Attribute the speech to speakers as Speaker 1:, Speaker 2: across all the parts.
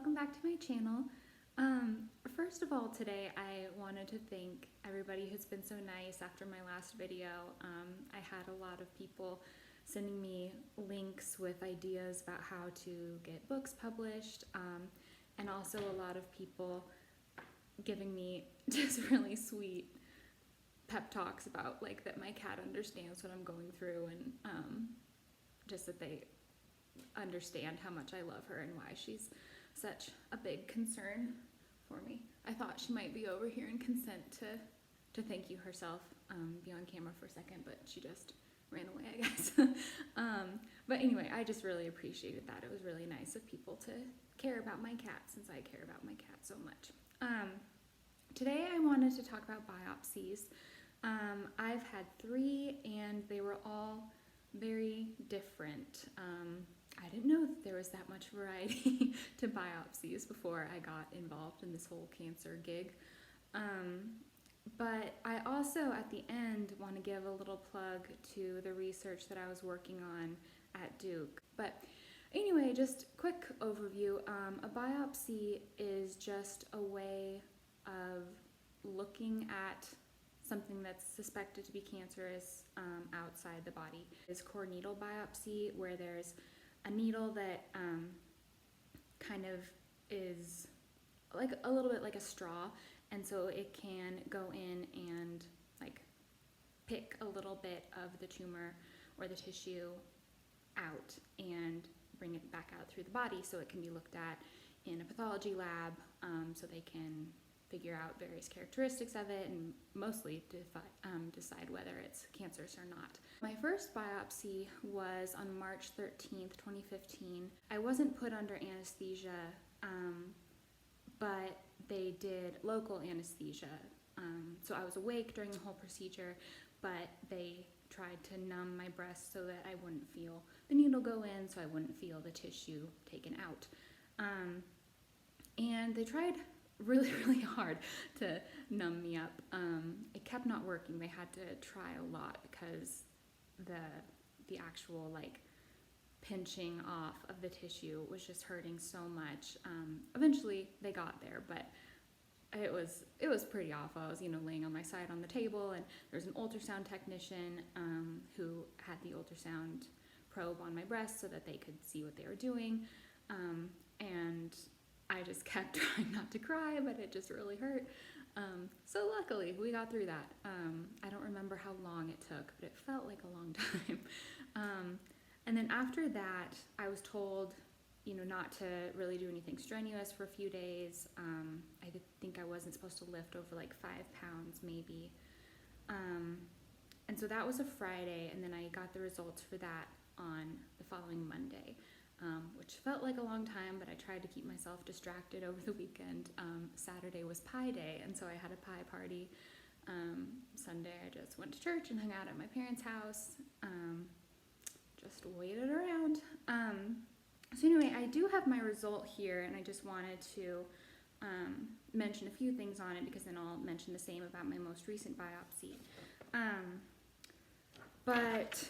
Speaker 1: welcome back to my channel. First of all, today I wanted to thank everybody who's been so nice after my last video. I had a lot of people sending me links with ideas about how to get books published, and also a lot of people giving me just really sweet pep talks about like that my cat understands what I'm going through, and just that they understand how much I love her and why she's such a big concern for me. I thought she might be over here and consent to thank you herself, be on camera for a second, but she just ran away, I guess. But anyway, I just really appreciated that. It was really nice of people to care about my cat, since I care about my cat so much. Today I wanted to talk about biopsies. I've had 3 and they were all very different. I didn't know that there was that much variety to biopsies before I got involved in this whole cancer gig. But I also, at the end, want to give a little plug to the research that I was working on at Duke. But anyway, just quick overview. A biopsy is just a way of looking at something that's suspected to be cancerous outside the body. Is core needle biopsy, where there's a needle that kind of is like a little bit like a straw, and so it can go in and like pick a little bit of the tumor or the tissue out and bring it back out through the body, so it can be looked at in a pathology lab, so they can figure out various characteristics of it and mostly decide whether it's cancerous or not. My first biopsy was on March 13th, 2015. I wasn't put under anesthesia, but they did local anesthesia. So I was awake during the whole procedure, but they tried to numb my breast so that I wouldn't feel the needle go in, so I wouldn't feel the tissue taken out. And they tried really hard to numb me up. It kept not working. They had to try a lot because the actual like pinching off of the tissue was just hurting so much. Eventually they got there, but it was pretty awful. I was laying on my side on the table, and there was an ultrasound technician who had the ultrasound probe on my breast so that they could see what they were doing, and I just kept trying not to cry, but it just really hurt. So luckily we got through that. I don't remember how long it took, but it felt like a long time. And then after that, I was told, not to really do anything strenuous for a few days. I think I wasn't supposed to lift over like 5 pounds maybe. And so that was a Friday, and then I got the results for that on the following Monday. Which felt like a long time, but I tried to keep myself distracted over the weekend. Saturday was pie day, and so I had a pie party. Sunday I just went to church and hung out at my parents' house, just waited around. So anyway, I do have my result here, and I just wanted to mention a few things on it, because then I'll mention the same about my most recent biopsy. But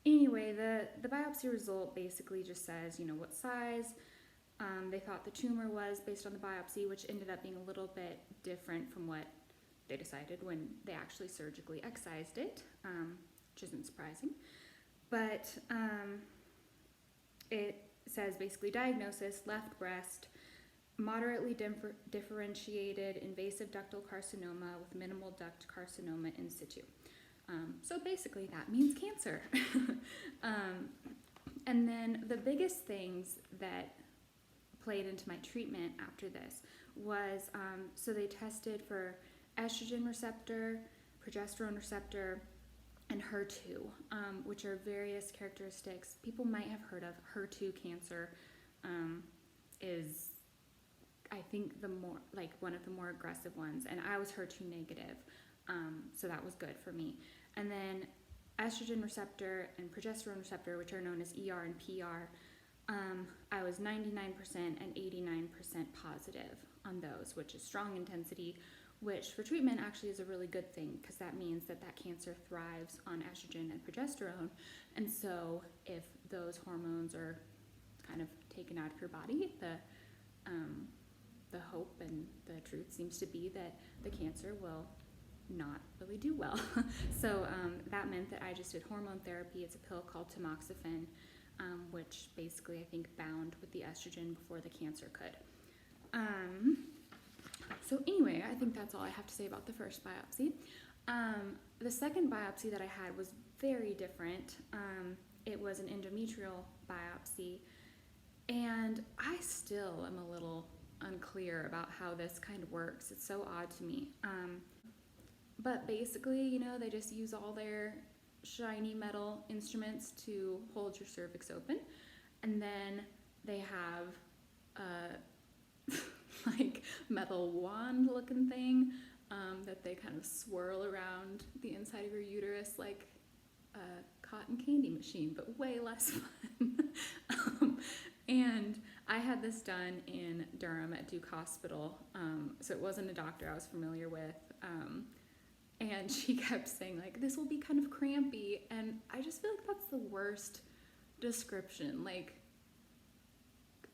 Speaker 1: anyway, the biopsy result basically just says, what size they thought the tumor was based on the biopsy, which ended up being a little bit different from what they decided when they actually surgically excised it, which isn't surprising. But it says basically diagnosis: left breast, moderately differentiated invasive ductal carcinoma with minimal duct carcinoma in situ. So basically that means cancer. And then the biggest things that played into my treatment after this was, so they tested for estrogen receptor, progesterone receptor, and HER2, which are various characteristics people might have heard of. HER2 cancer is, I think, one of the more aggressive ones, and I was HER2 negative. So that was good for me. And then estrogen receptor and progesterone receptor, which are known as ER and PR, I was 99% and 89% positive on those, which is strong intensity, which for treatment actually is a really good thing, because that means that cancer thrives on estrogen and progesterone. And so if those hormones are kind of taken out of your body, the the hope and the truth seems to be that the cancer will not really do well. So that meant that I just did hormone therapy. It's a pill called tamoxifen, which basically I think bound with the estrogen before the cancer could. So anyway, I think that's all I have to say about the first biopsy. The second biopsy that I had was very different. It was an endometrial biopsy, and I still am a little unclear about how this kind of works. It's so odd to me. But basically, you know, they just use all their shiny metal instruments to hold your cervix open, and then they have a like metal wand looking thing that they kind of swirl around the inside of your uterus like a cotton candy machine, but way less fun. And I had this done in Durham at Duke Hospital, so it wasn't a doctor I was familiar with. And she kept saying, like, this will be kind of crampy. And I just feel like that's the worst description. Like,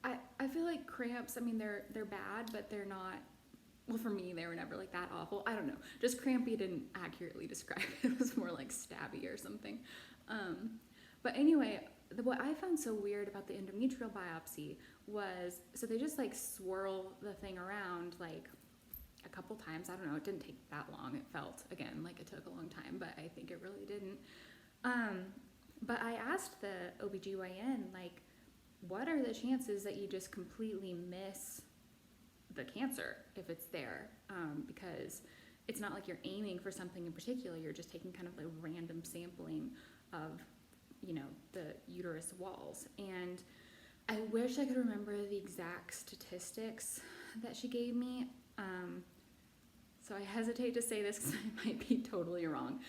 Speaker 1: I feel like cramps, I mean, they're bad, but they're not, well, for me, they were never, like, that awful. I don't know. Just crampy didn't accurately describe it. It was more like stabby or something. But anyway, what I found so weird about the endometrial biopsy was, so they just, like, swirl the thing around, like, a couple times. I don't know, it didn't take that long. It felt, again, like it took a long time, but I think it really didn't. But I asked the OBGYN, like, what are the chances that you just completely miss the cancer if it's there? Because it's not like you're aiming for something in particular, you're just taking kind of like random sampling of, you know, the uterus walls. And I wish I could remember the exact statistics that she gave me. So I hesitate to say this because I might be totally wrong.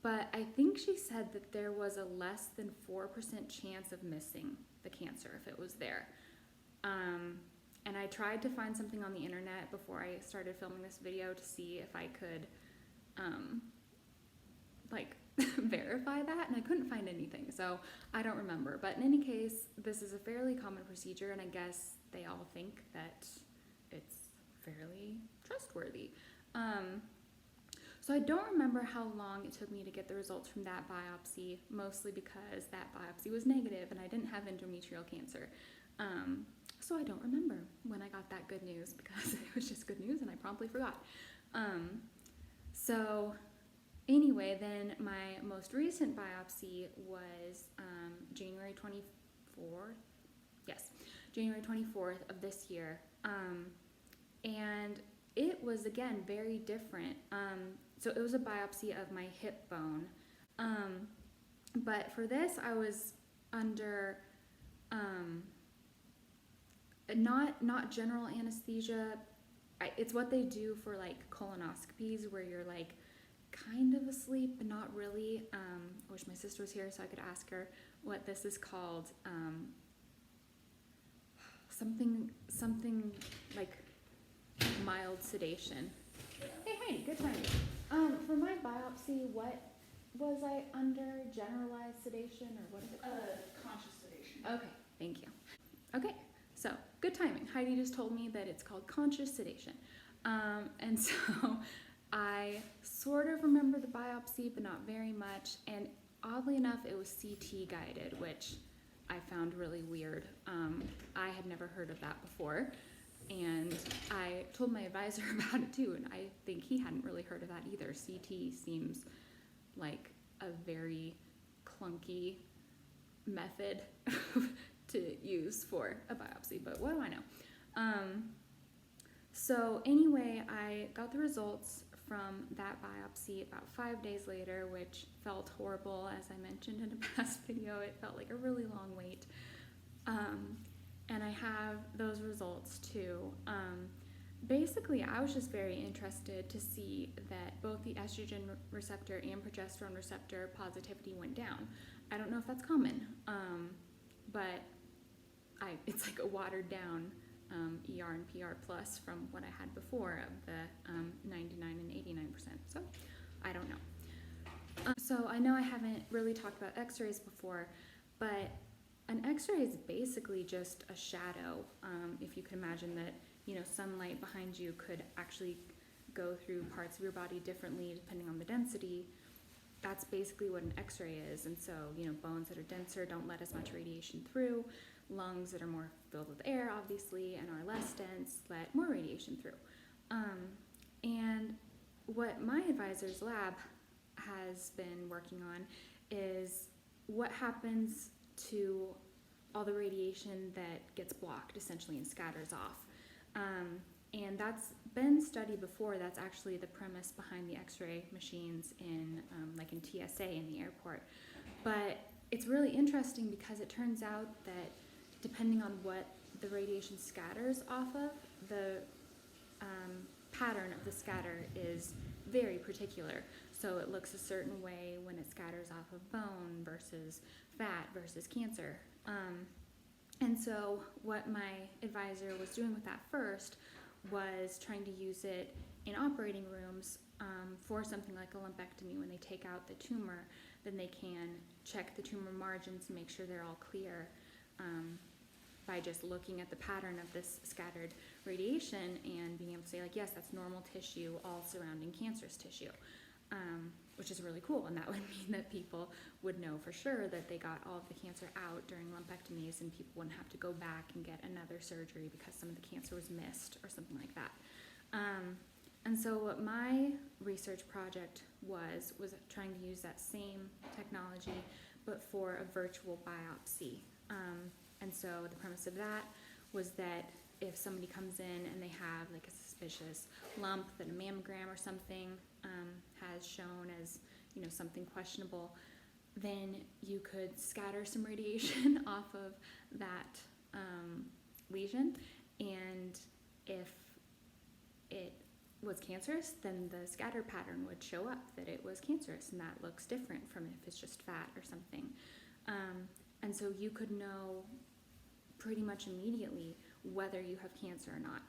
Speaker 1: But I think she said that there was a less than 4% chance of missing the cancer if it was there. And I tried to find something on the internet before I started filming this video to see if I could, like, verify that, and I couldn't find anything, so I don't remember. But in any case, this is a fairly common procedure, and I guess they all think that it's fairly trustworthy. So I don't remember how long it took me to get the results from that biopsy, mostly because that biopsy was negative and I didn't have endometrial cancer. So I don't remember when I got that good news because it was just good news and I promptly forgot. So anyway, then my most recent biopsy was January 24th. Yes, January 24th of this year. And it was, again, very different. So it was a biopsy of my hip bone. But for this, I was under not general anesthesia. It's what they do for, like, colonoscopies where you're, like, kind of asleep, but not really. I wish my sister was here so I could ask her what this is called. Something like mild sedation. Hey Heidi, good timing. For my biopsy, what was I under? Generalized sedation, or what is it called?
Speaker 2: Conscious sedation.
Speaker 1: Okay, thank you. Okay, so good timing. Heidi just told me that it's called conscious sedation. And so I sort of remember the biopsy, but not very much. And oddly enough, it was CT guided, which I found really weird. I had never heard of that before. And I told my advisor about it too, and I think he hadn't really heard of that either. CT seems like a very clunky method to use for a biopsy, but what do I know? So anyway, I got the results from that biopsy about 5 days later, which felt horrible. As I mentioned in a past video, it felt like a really long wait. And I have those results too. Basically, I was just very interested to see that both the estrogen receptor and progesterone receptor positivity went down. I don't know if that's common, but it's like a watered down ER and PR plus from what I had before of the 99 and 89%. So I don't know. So I know I haven't really talked about x-rays before, but an x-ray is basically just a shadow. If you can imagine that, sunlight behind you could actually go through parts of your body differently depending on the density. That's basically what an x-ray is. And so, bones that are denser don't let as much radiation through. Lungs that are more filled with air, obviously, and are less dense let more radiation through. And what my advisor's lab has been working on is what happens to all the radiation that gets blocked, essentially, and scatters off. And that's been studied before. That's actually the premise behind the x-ray machines in TSA in the airport. But it's really interesting because it turns out that depending on what the radiation scatters off of, the pattern of the scatter is very particular. So it looks a certain way when it scatters off of bone versus fat versus cancer. And so what my advisor was doing with that first was trying to use it in operating rooms for something like a lumpectomy. When they take out the tumor, then they can check the tumor margins and make sure they're all clear by just looking at the pattern of this scattered radiation and being able to say, yes, that's normal tissue all surrounding cancerous tissue, which is really cool. And that would mean that people would know for sure that they got all of the cancer out during lumpectomies, and people wouldn't have to go back and get another surgery because some of the cancer was missed or something like that. And so what my research project was trying to use that same technology, but for a virtual biopsy. And so the premise of that was that if somebody comes in and they have a suspicious lump that a mammogram or something has shown as something questionable, then you could scatter some radiation off of that lesion, and if it was cancerous, then the scatter pattern would show up that it was cancerous, and that looks different from if it's just fat or something. And so you could know pretty much immediately whether you have cancer or not.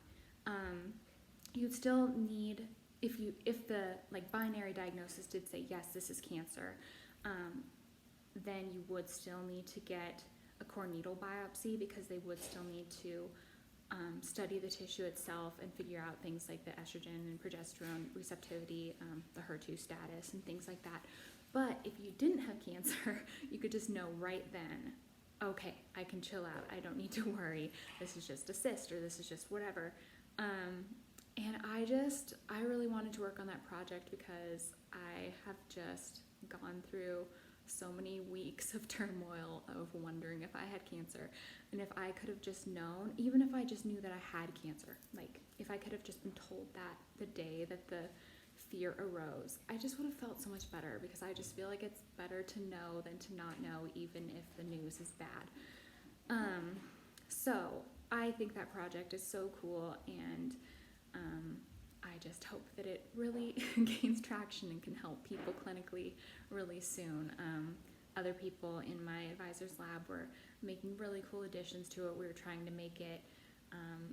Speaker 1: You'd still need, if the binary diagnosis did say yes, this is cancer, then you would still need to get a core needle biopsy, because they would still need to study the tissue itself and figure out things like the estrogen and progesterone receptivity, the HER2 status, and things like that. But if you didn't have cancer, you could just know right then, okay, I can chill out. I don't need to worry. This is just a cyst, or this is just whatever. And I really wanted to work on that project because I have just gone through so many weeks of turmoil of wondering if I had cancer. And if I could have just known, even if I just knew that I had cancer, if I could have just been told that the day that the fear arose, I just would have felt so much better, because I just feel like it's better to know than to not know, even if the news is bad. So I think that project is so cool, and I just hope that it really gains traction and can help people clinically really soon. Other people in my advisor's lab were making really cool additions to it. We were trying to make it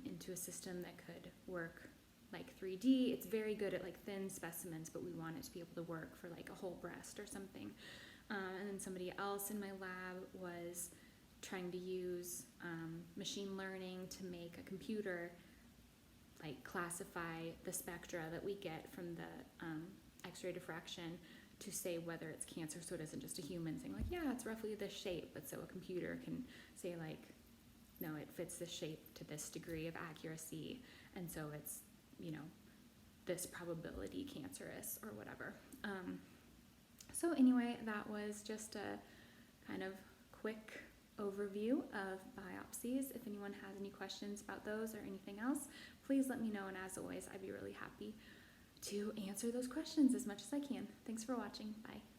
Speaker 1: into a system that could work 3D. It's very good at thin specimens, but we want it to be able to work for a whole breast or something. And then somebody else in my lab was trying to use machine learning to make a computer classify the spectra that we get from the X-ray diffraction to say whether it's cancer, so it isn't just a human saying yeah, it's roughly this shape, but so a computer can say no, it fits this shape to this degree of accuracy, and so it's this probability cancerous or whatever. So anyway, that was just a kind of quick overview of biopsies. If anyone has any questions about those or anything else, please let me know, and as always, I'd be really happy to answer those questions as much as I can. Thanks for watching. Bye.